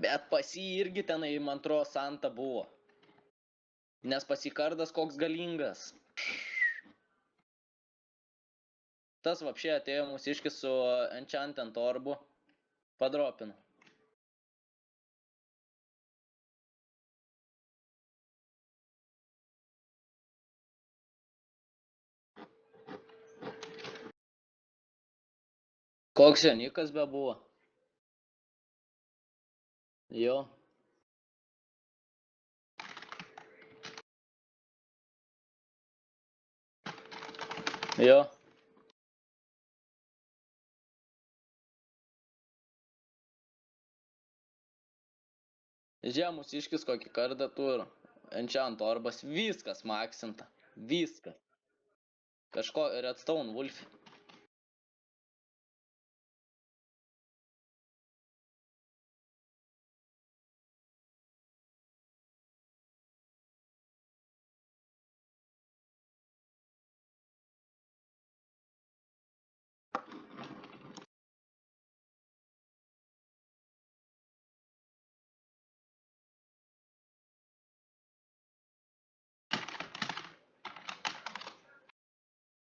Bet pas jį irgi tenai, man atrodo, Santa buvo. Nes pas jį kardas koks galingas. Tas vapšė atėjo mūsiškis su Enchanted Orbu. Padropino. Koks Janikas be buvo? Jo. Jo. Žiūrėjau, mūsiškis kokį kardą turi. Enchanted Orbas. Viskas maksinta. Viskas. Kažko Redstone Wolf.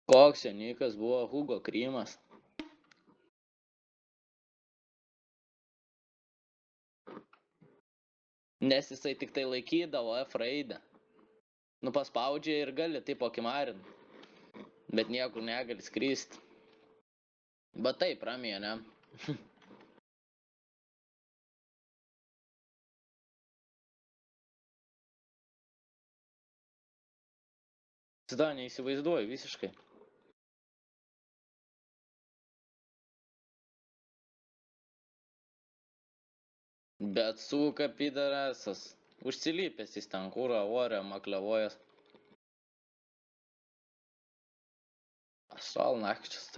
Koks Janikas buvo Hugo Krymas. Nes jisai tik tai laikydavo F raidę. Nu paspaudžia ir gali taip okimarin. Bet niekur negali skristi. Bet taip, ramiai, ne? Tada neįsivaizduoju visiškai. Bet suka pidarasas. Užsilypęs jis ten kūrą orę maklevojas. Asal nakčias.